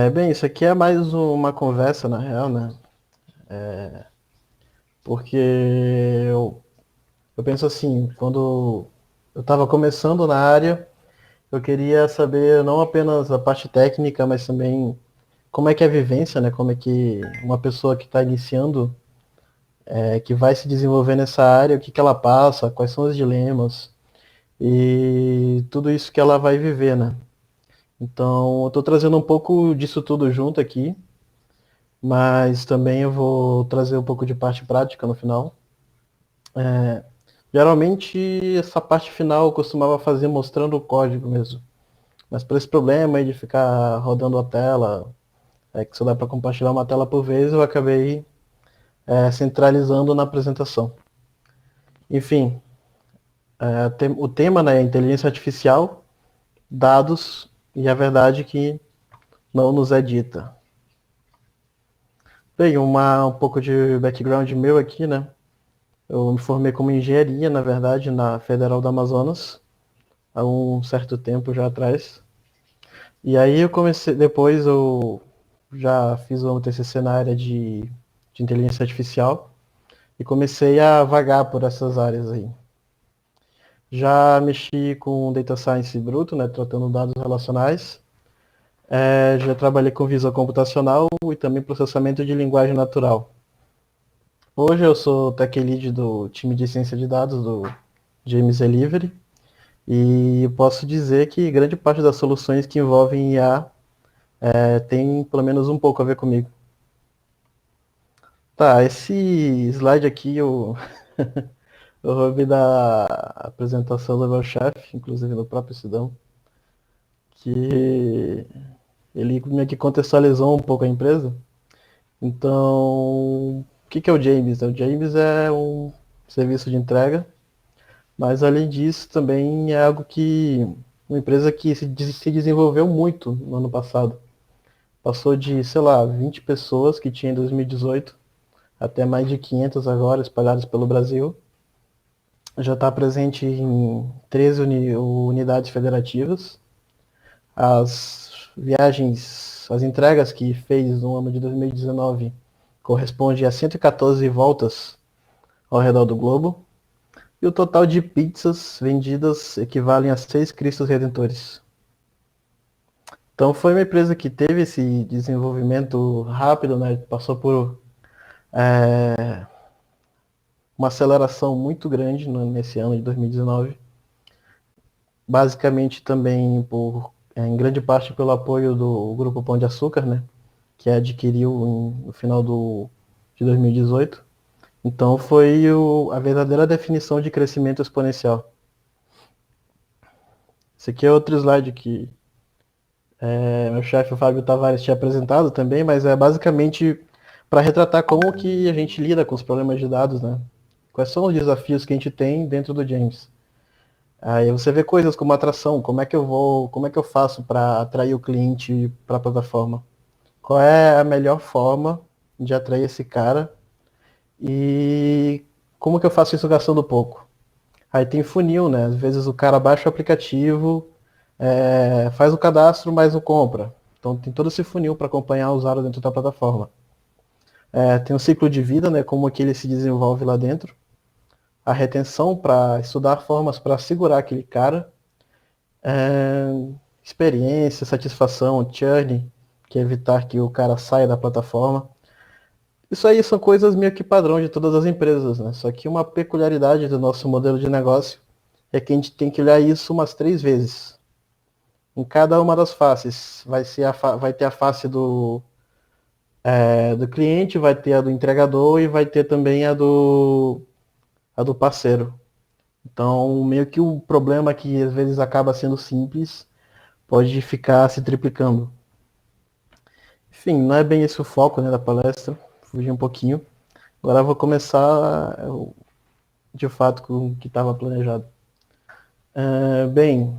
Bem, isso aqui é mais uma conversa, na real, né? Porque eu penso assim, quando eu estava começando na área, eu queria saber não apenas a parte técnica, mas também como é que é a vivência, né? Como é que uma pessoa que está iniciando, que vai se desenvolver nessa área, o que que ela passa, quais são os dilemas e tudo isso que ela vai viver, né? Então, eu estou trazendo um pouco disso tudo junto aqui, mas também eu vou trazer um pouco de parte prática no final. Geralmente, essa parte final eu costumava fazer mostrando o código mesmo. Mas por esse problema aí de ficar rodando a tela, que só dá para compartilhar uma tela por vez, eu acabei centralizando na apresentação. Enfim, o tema, né, é inteligência artificial, dados e a verdade que não nos é dita. Bem, um pouco de background meu aqui, né? Eu me formei como engenharia, na verdade, na Federal do Amazonas, há um certo tempo já atrás. E aí eu comecei, depois eu já fiz o TCC na área de inteligência artificial e comecei a vagar por essas áreas aí. Já mexi com data science bruto, né, tratando dados relacionais. Já trabalhei com visão computacional e também processamento de linguagem natural. Hoje eu sou tech lead do time de ciência de dados do James Delivery e posso dizer que grande parte das soluções que envolvem IA tem pelo menos um pouco a ver comigo. Tá, esse slide aqui eu roubei da apresentação do meu chefe, inclusive no próprio Sidão, que ele meio que contextualizou um pouco a empresa. Então, o que é o James? O James é um serviço de entrega, mas além disso também é algo que uma empresa que se desenvolveu muito no ano passado. Passou de, sei lá, 20 pessoas que tinha em 2018 até mais de 500 agora espalhadas pelo Brasil. Já está presente em 13 unidades federativas. As viagens, as entregas que fez no ano de 2019 corresponde a 114 voltas ao redor do globo. E o total de pizzas vendidas equivalem a 6 Cristos Redentores. Então foi uma empresa que teve esse desenvolvimento rápido, né? Passou por uma aceleração muito grande nesse ano de 2019. Basicamente também em grande parte pelo apoio do Grupo Pão de Açúcar, né? Que adquiriu no final de 2018. Então foi a verdadeira definição de crescimento exponencial. Esse aqui é outro slide que meu chefe, o Fábio Tavares, tinha apresentado também, mas é basicamente para retratar como que a gente lida com os problemas de dados, né? Quais são os desafios que a gente tem dentro do James. Aí você vê coisas como atração, como é que eu faço para atrair o cliente para a plataforma? Qual é a melhor forma de atrair esse cara e como que eu faço isso gastando pouco? Aí tem funil, né? Às vezes o cara baixa o aplicativo, faz o cadastro, mas não compra. Então tem todo esse funil para acompanhar o usuário dentro da plataforma. Tem o ciclo de vida, né? Como que ele se desenvolve lá dentro. A retenção para estudar formas para segurar aquele cara. É, experiência, satisfação, churn, que é evitar que o cara saia da plataforma. Isso aí são coisas meio que padrão de todas as empresas, né? Só que uma peculiaridade do nosso modelo de negócio é que a gente tem que olhar isso umas 3 vezes. Em cada uma das faces. Vai ter a face do cliente, vai ter a do entregador e vai ter também a do parceiro. Então, meio que o problema que às vezes acaba sendo simples pode ficar se triplicando. Enfim, não é bem esse o foco, né, da palestra. Fugir um pouquinho. Agora eu vou começar de fato com o que estava planejado. Bem,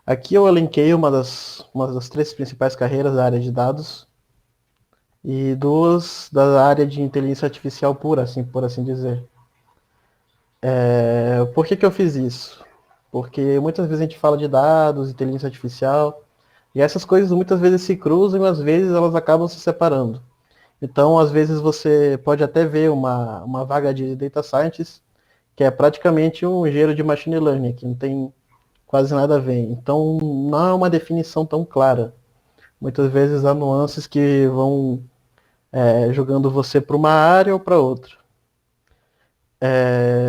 aqui eu elenquei uma das 3 principais carreiras da área de dados e 2 da área de inteligência artificial pura, assim, por assim dizer. Por que eu fiz isso? Porque muitas vezes a gente fala de dados, inteligência artificial, E essas coisas muitas vezes se cruzam e às vezes elas acabam se separando. Então, às vezes você pode até ver uma vaga de Data Scientist que é praticamente um engenheiro de Machine Learning, que não tem quase nada a ver. Então, não é uma definição tão clara. Muitas vezes há nuances que vão jogando você para uma área ou para outra.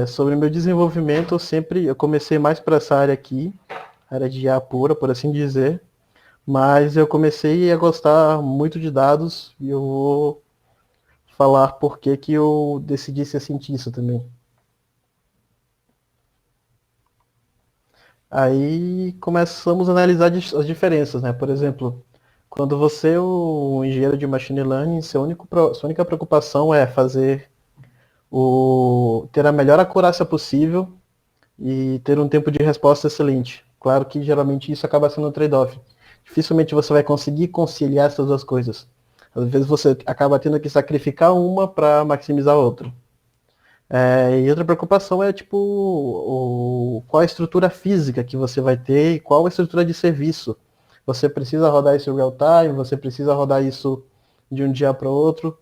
Sobre meu desenvolvimento, eu comecei mais para essa área aqui, área de IA pura, por assim dizer, mas eu comecei a gostar muito de dados e eu vou falar por que eu decidi ser cientista também. Aí começamos a analisar as diferenças, né? Por exemplo, quando você é um engenheiro de machine learning, sua única preocupação é ter a melhor acurácia possível e ter um tempo de resposta excelente. Claro que geralmente isso acaba sendo um trade-off. Dificilmente você vai conseguir conciliar essas duas coisas. Às vezes você acaba tendo que sacrificar uma para maximizar a outra. E outra preocupação é tipo qual a estrutura física que você vai ter e qual a estrutura de serviço. Você precisa rodar isso real time, você precisa rodar isso de um dia para o outro.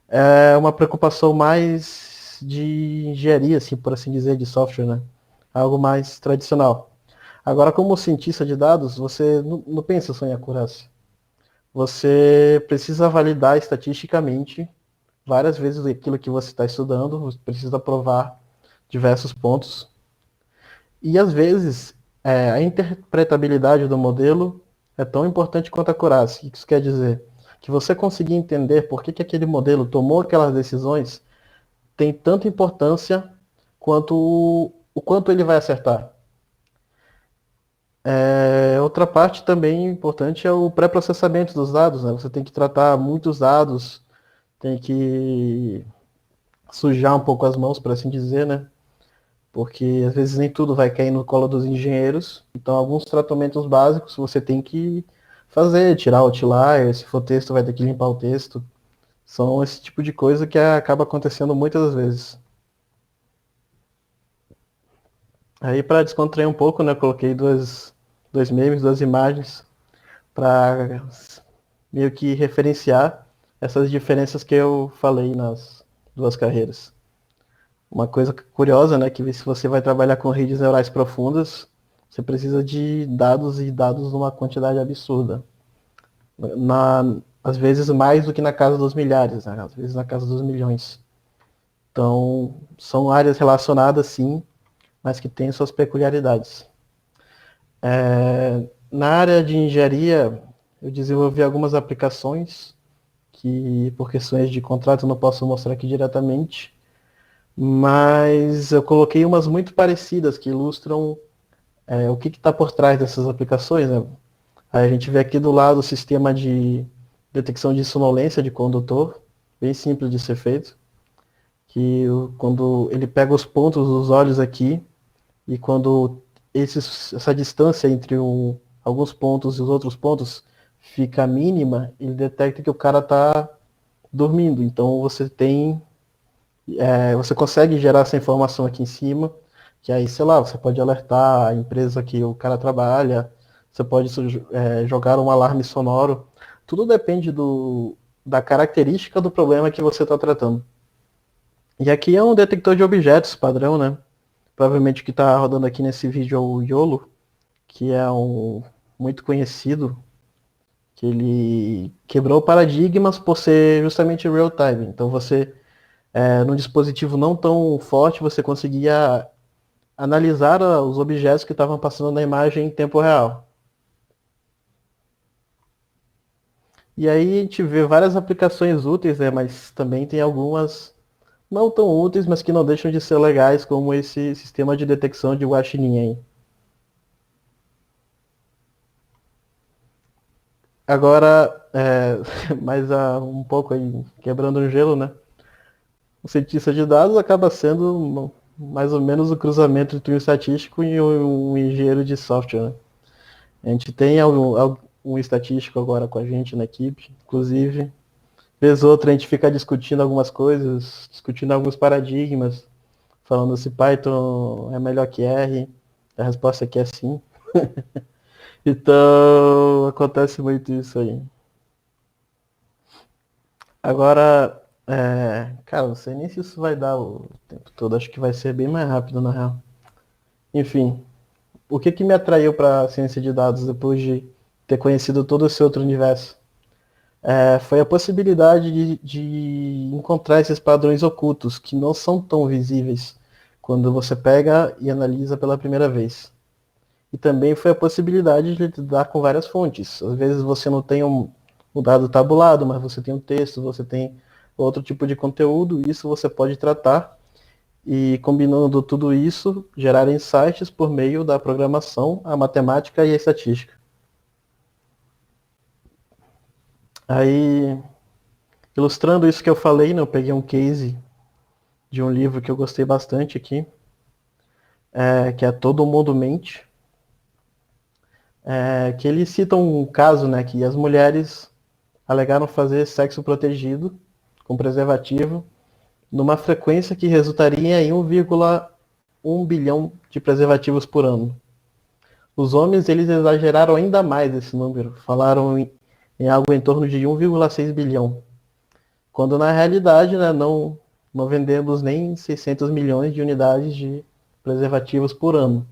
É uma preocupação mais de engenharia, assim, por assim dizer, de software, né? Algo mais tradicional. Agora, como cientista de dados, você não pensa só em acurácia. Você precisa validar estatisticamente várias vezes aquilo que você está estudando, você precisa provar diversos pontos. E às vezes a interpretabilidade do modelo é tão importante quanto a acurácia. O que isso quer dizer? Que você conseguir entender por que aquele modelo tomou aquelas decisões tem tanta importância quanto o quanto ele vai acertar. Outra parte também importante é o pré-processamento dos dados. Né? Você tem que tratar muitos dados, tem que sujar um pouco as mãos, por assim dizer, né? Porque às vezes nem tudo vai cair no colo dos engenheiros. Então, alguns tratamentos básicos você tem que fazer, tirar o outlier, se for texto, vai ter que limpar o texto. São esse tipo de coisa que acaba acontecendo muitas das vezes. Aí, para descontrair um pouco, né, eu coloquei dois memes, duas imagens, para meio que referenciar essas diferenças que eu falei nas duas carreiras. Uma coisa curiosa, né, que se você vai trabalhar com redes neurais profundas, você precisa de dados e dados numa quantidade absurda. Às vezes mais do que na casa dos milhares, né? Às vezes na casa dos milhões. Então, são áreas relacionadas, sim, mas que têm suas peculiaridades. Na área de engenharia, eu desenvolvi algumas aplicações que, por questões de contrato, eu não posso mostrar aqui diretamente, mas eu coloquei umas muito parecidas que ilustram o que está por trás dessas aplicações. Né? Aí a gente vê aqui do lado o sistema de detecção de sonolência de condutor, bem simples de ser feito, que quando ele pega os pontos dos olhos aqui, e quando essa distância entre alguns pontos e os outros pontos fica mínima, ele detecta que o cara está dormindo. Então você consegue gerar essa informação aqui em cima, que aí, sei lá, você pode alertar a empresa que o cara trabalha, você pode jogar um alarme sonoro. Tudo depende da característica do problema que você está tratando. E aqui é um detector de objetos padrão, né? Provavelmente o que está rodando aqui nesse vídeo é o YOLO, que é um muito conhecido, que ele quebrou paradigmas por ser justamente real time. Então você, num dispositivo não tão forte, você conseguia analisar os objetos que estavam passando na imagem em tempo real. E aí a gente vê várias aplicações úteis, né, mas também tem algumas não tão úteis, mas que não deixam de ser legais, como esse sistema de detecção de guaxinim. Agora, mais um pouco aí, quebrando o gelo, né? O cientista de dados acaba sendo mais ou menos o cruzamento entre um estatístico e um engenheiro de software, né? A gente tem um estatístico agora com a gente na equipe, inclusive, vez ou outra a gente fica discutindo algumas coisas, discutindo alguns paradigmas, falando se Python é melhor que R, a resposta aqui é sim. Então, acontece muito isso aí. Agora, cara, não sei nem se isso vai dar o tempo todo. Acho que vai ser bem mais rápido, na real. Enfim, o que me atraiu para a ciência de dados depois de ter conhecido todo esse outro universo? Foi a possibilidade de encontrar esses padrões ocultos que não são tão visíveis quando você pega e analisa pela primeira vez. E também foi a possibilidade de lidar com várias fontes. Às vezes você não tem um dado tabulado, mas você tem um texto, você tem outro tipo de conteúdo, e isso você pode tratar e combinando tudo isso, gerar insights por meio da programação, a matemática e a estatística. Aí, ilustrando isso que eu falei, né, eu peguei um case de um livro que eu gostei bastante aqui, que é Todo Mundo Mente, que ele cita um caso, né, que as mulheres alegaram fazer sexo protegido com preservativo numa frequência que resultaria em 1,1 bilhão de preservativos por ano. Os homens eles exageraram ainda mais esse número, falaram em algo em torno de 1,6 bilhão, quando na realidade, né, não vendemos nem 600 milhões de unidades de preservativos por ano.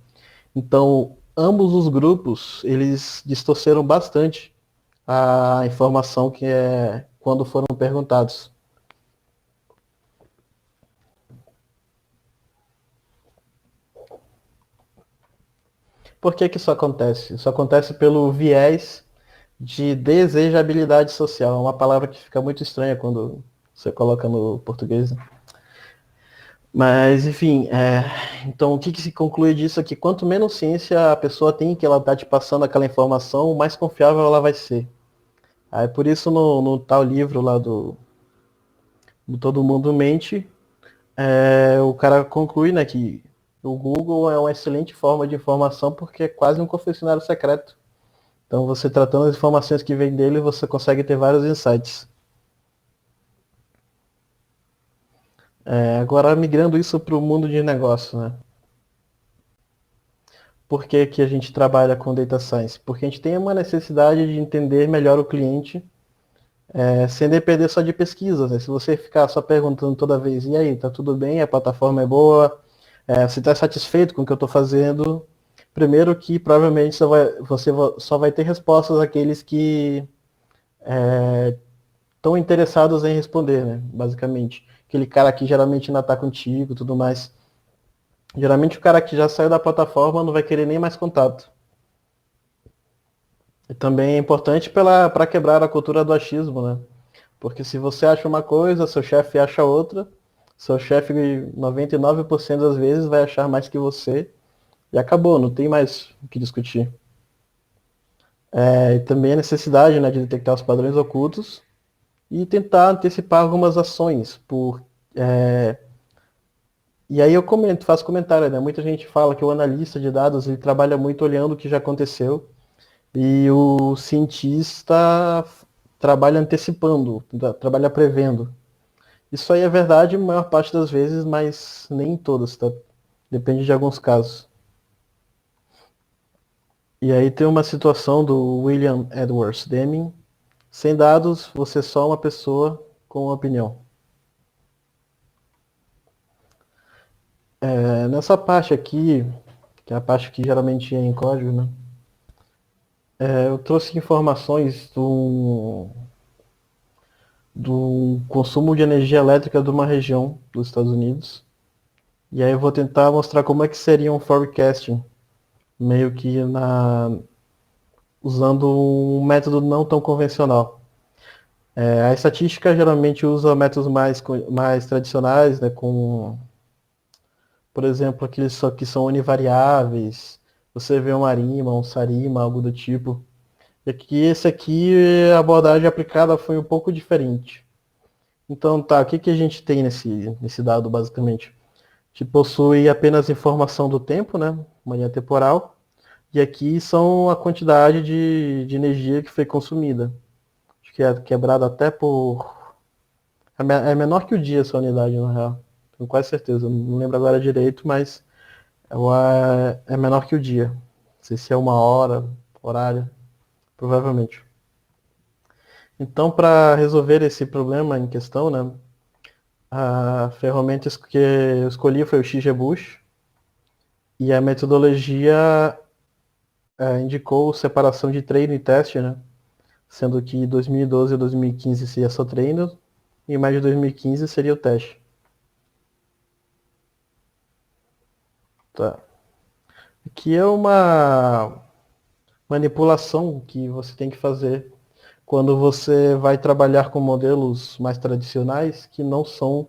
Então, ambos os grupos eles distorceram bastante a informação que é quando foram perguntados. Por que isso acontece? Isso acontece pelo viés de desejabilidade social. É uma palavra que fica muito estranha quando você coloca no português. Né? Mas, enfim, então o que se conclui disso é que quanto menos ciência a pessoa tem que ela está te passando aquela informação, mais confiável ela vai ser. Aí por isso no tal livro lá do Todo Mundo Mente, o cara conclui, né, que o Google é uma excelente forma de informação porque é quase um confessionário secreto. Então você tratando as informações que vem dele, você consegue ter vários insights. Agora migrando isso para o mundo de negócio, né? Por que a gente trabalha com Data Science? Porque a gente tem uma necessidade de entender melhor o cliente, sem depender só de pesquisas. Né? Se você ficar só perguntando toda vez, e aí, tá tudo bem, a plataforma é boa, você está satisfeito com o que eu estou fazendo? Primeiro que provavelmente você só vai ter respostas àqueles que estão interessados em responder, né? Basicamente. Aquele cara que geralmente ainda está contigo e tudo mais. Geralmente o cara que já saiu da plataforma não vai querer nem mais contato. E também é importante para quebrar a cultura do achismo, né? Porque se você acha uma coisa, seu chefe acha outra, seu chefe 99% das vezes vai achar mais que você e acabou, não tem mais o que discutir. E também a necessidade, né, de detectar os padrões ocultos e tentar antecipar algumas ações. E aí eu faço comentário, né? Muita gente fala que o analista de dados ele trabalha muito olhando o que já aconteceu e o cientista trabalha antecipando, trabalha prevendo. Isso aí é verdade a maior parte das vezes, mas nem em todas, tá? Depende de alguns casos. E aí tem uma situação do William Edwards Deming. Sem dados, você é só uma pessoa com uma opinião. Nessa parte aqui, que é a parte que geralmente é em código, né? Eu trouxe informações do consumo de energia elétrica de uma região dos Estados Unidos. E aí eu vou tentar mostrar como é que seria um forecasting, meio que usando um método não tão convencional. A estatística geralmente usa métodos mais tradicionais, né, com, por exemplo, aqueles que são univariáveis. Você vê um arima, um sarima, algo do tipo. E aqui, esse aqui, a abordagem aplicada foi um pouco diferente. Então, tá, o que a gente tem nesse dado, basicamente? A gente possui apenas informação do tempo, né, uma linha temporal, e aqui são a quantidade de energia que foi consumida. Acho que é quebrado até por... É menor que o dia essa unidade, na real. Tenho quase certeza, não lembro agora direito, mas é menor que o dia. Não sei se é 1 hora, horário, provavelmente. Então, para resolver esse problema em questão, né, a ferramenta que eu escolhi foi o XGBoost, e a metodologia indicou separação de treino e teste, né, sendo que 2012 e 2015 seria só treino, e mais de 2015 seria o teste. Tá. Aqui é uma manipulação que você tem que fazer quando você vai trabalhar com modelos mais tradicionais que não são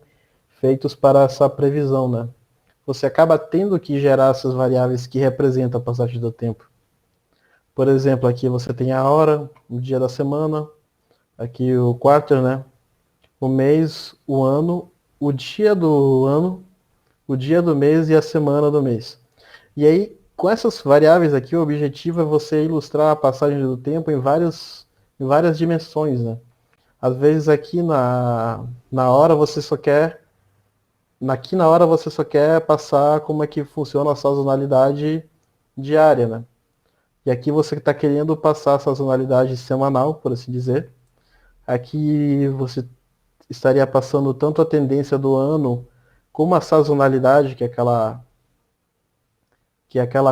feitos para essa previsão, né? Você acaba tendo que gerar essas variáveis que representam a passagem do tempo. Por exemplo, aqui você tem a hora, o dia da semana, aqui o quarter, né? O mês, o ano, o dia do ano, o dia do mês e a semana do mês. E aí, com essas variáveis aqui, o objetivo é você ilustrar a passagem do tempo em várias dimensões, né? Às vezes aqui na hora você só quer. Aqui na hora você só quer passar como é que funciona a sazonalidade diária, né? E aqui você está querendo passar a sazonalidade semanal, por assim dizer. Aqui você estaria passando tanto a tendência do ano como a sazonalidade, que é aquela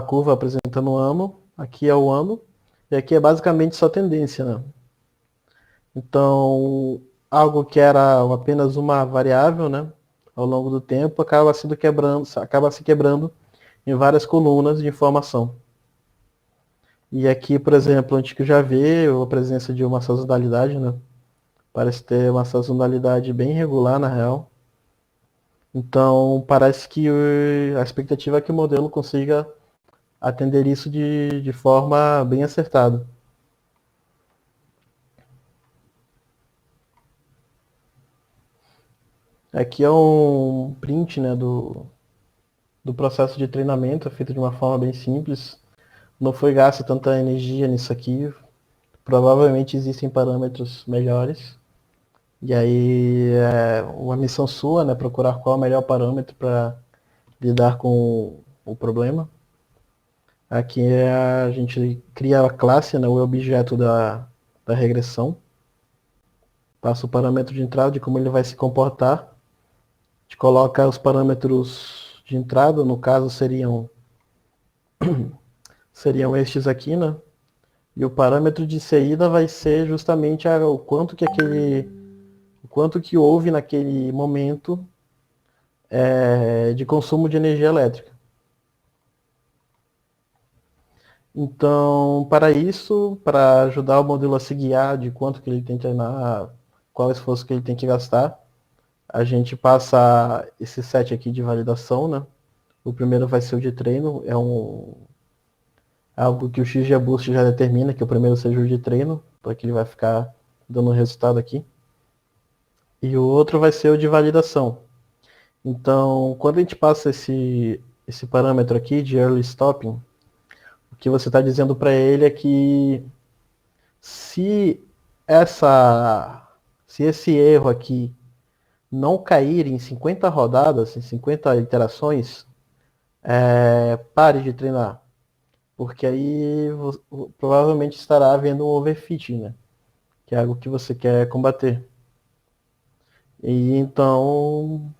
curva apresentando o ano. Aqui é o ano. E aqui é basicamente só tendência, né? Então, algo que era apenas uma variável, né, ao longo do tempo, acaba se quebrando em várias colunas de informação. E aqui, por exemplo, a gente já vê a presença de uma sazonalidade, né? Parece ter uma sazonalidade bem regular, na real. Então, parece que a expectativa é que o modelo consiga atender isso de forma bem acertada. Aqui é um print, né, do processo de treinamento, feito de uma forma bem simples. Não foi gasta tanta energia nisso aqui. Provavelmente existem parâmetros melhores. E aí é uma missão sua, né, procurar qual é o melhor parâmetro para lidar com o problema. Aqui a gente cria a classe, né, o objeto da regressão. Passa o parâmetro de entrada de como ele vai se comportar. A gente coloca os parâmetros de entrada, no caso seriam estes aqui, né? E o parâmetro de saída vai ser justamente o quanto que houve naquele momento de consumo de energia elétrica. Então, para isso, para ajudar o modelo a se guiar de quanto que ele tem que treinar, qual esforço que ele tem que gastar, a gente passa esse set aqui de validação, né? O primeiro vai ser o de treino, algo que o XGBoost já determina, que o primeiro seja o de treino, porque ele vai ficar dando um resultado aqui. E o outro vai ser o de validação. Então, quando a gente passa esse parâmetro aqui de early stopping, o que você está dizendo para ele é que se se esse erro aqui não cair em 50 rodadas, em 50 iterações, pare de treinar. Porque aí provavelmente estará havendo um overfitting, né? Que é algo que você quer combater. E então,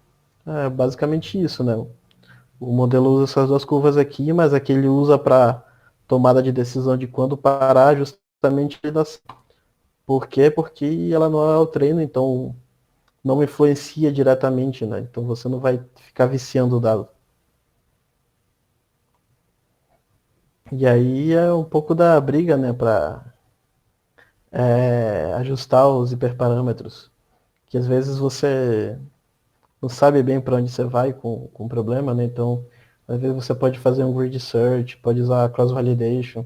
é basicamente isso, né? O modelo usa essas duas curvas aqui, mas aqui ele usa para tomada de decisão de quando parar, justamente por quê? Porque ela não é o treino, então não influencia diretamente, né? Então você não vai ficar viciando o dado. E aí é um pouco da briga, né, para ajustar os hiperparâmetros, que às vezes você não sabe bem para onde você vai com o problema, né? Então, às vezes você pode fazer um grid search, pode usar cross-validation.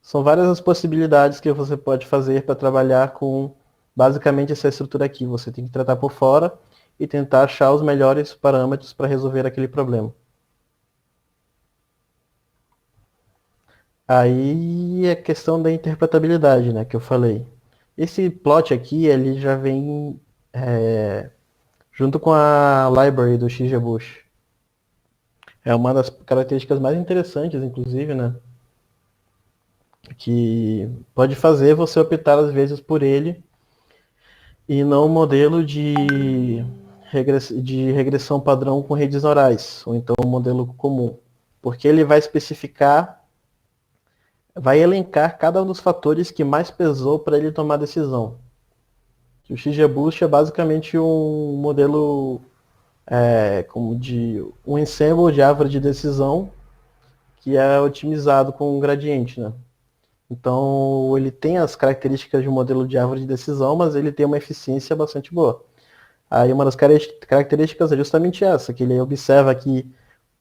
São várias as possibilidades que você pode fazer para trabalhar com basicamente essa estrutura aqui. Você tem que tratar por fora e tentar achar os melhores parâmetros para resolver aquele problema. Aí é questão da interpretabilidade, né, que eu falei. Esse plot aqui, ele já vem junto com a library do XGBoost. É uma das características mais interessantes, inclusive, né, que pode fazer você optar às vezes por ele e não um modelo de regressão padrão com redes neurais, ou então um modelo comum, porque ele vai especificar, vai elencar cada um dos fatores que mais pesou para ele tomar a decisão. O XGBoost é basicamente um modelo como de um ensemble de árvore de decisão que é otimizado com um gradiente, né? Então ele tem as características de um modelo de árvore de decisão, mas ele tem uma eficiência bastante boa. Aí uma das características é justamente essa, que ele observa que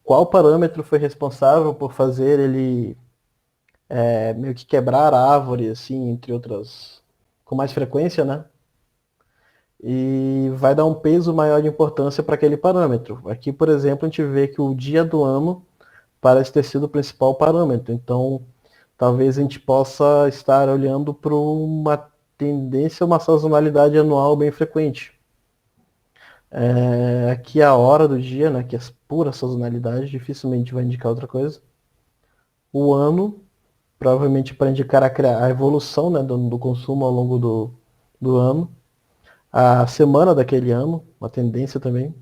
qual parâmetro foi responsável por fazer ele meio que quebrar a árvore, assim, entre outras, com mais frequência, né? E vai dar um peso maior de importância para aquele parâmetro. Aqui, por exemplo, a gente vê que o dia do ano parece ter sido o principal parâmetro. Então, talvez a gente possa estar olhando para uma tendência, uma sazonalidade anual bem frequente. Aqui a hora do dia, né, que é pura sazonalidade, dificilmente vai indicar outra coisa. O ano, provavelmente para indicar a evolução, né, do consumo ao longo do ano. A semana daquele ano, uma tendência também,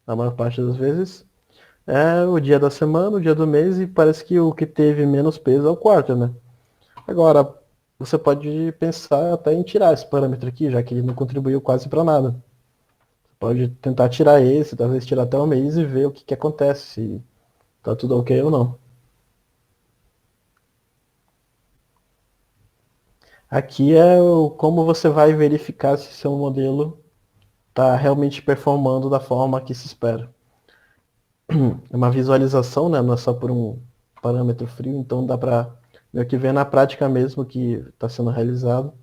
na maior parte das vezes. É o dia da semana, o dia do mês, e parece que o que teve menos peso é o quarto, né? Agora, você pode pensar até em tirar esse parâmetro aqui, já que ele não contribuiu quase para nada. Você pode tentar tirar esse, talvez tirar até o mês e ver o que acontece, se tá tudo ok ou não. Aqui é como você vai verificar se seu modelo está realmente performando da forma que se espera. É uma visualização, né? Não é só por um parâmetro frio, então dá para meio que ver na prática mesmo que está sendo realizado.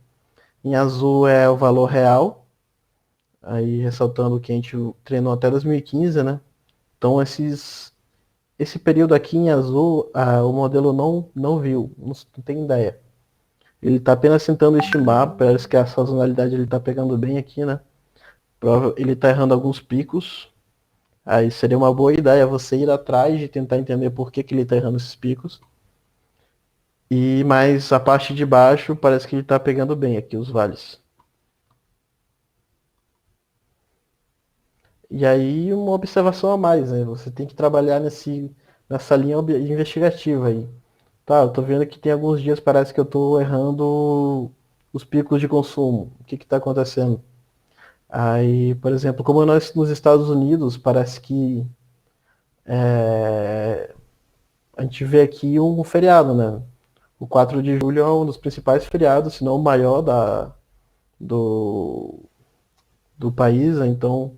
Em azul é o valor real, aí ressaltando que a gente treinou até 2015, né? Então esse período aqui em azul, o modelo não viu, não tem ideia. Ele está apenas tentando estimar, parece que a sazonalidade ele está pegando bem aqui, né? Ele está errando alguns picos. Aí seria uma boa ideia você ir atrás de tentar entender por que ele está errando esses picos. Mas a parte de baixo parece que ele está pegando bem aqui os vales. E aí uma observação a mais, né? Você tem que trabalhar nessa linha investigativa aí. Tá, eu tô vendo que tem alguns dias parece que eu tô errando os picos de consumo. O que está acontecendo? Aí, por exemplo, como nós nos Estados Unidos, parece que a gente vê aqui um feriado, né? O 4 de julho é um dos principais feriados, se não o maior do, do país, né? Então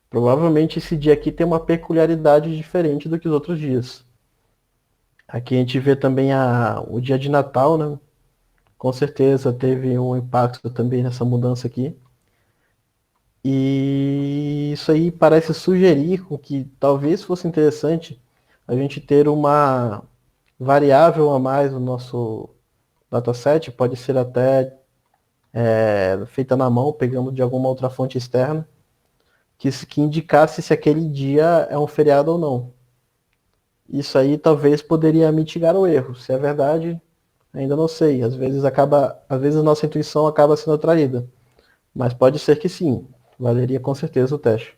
provavelmente esse dia aqui tem uma peculiaridade diferente do que os outros dias. Aqui a gente vê também o dia de Natal, né? Com certeza teve um impacto também nessa mudança aqui. E isso aí parece sugerir com que talvez fosse interessante a gente ter uma variável a mais no nosso dataset, pode ser até feita na mão, pegando de alguma outra fonte externa, que indicasse se aquele dia é um feriado ou não. Isso aí talvez poderia mitigar o erro. Se é verdade, ainda não sei. Às vezes a nossa intuição acaba sendo atraída. Mas pode ser que sim. Valeria com certeza o teste.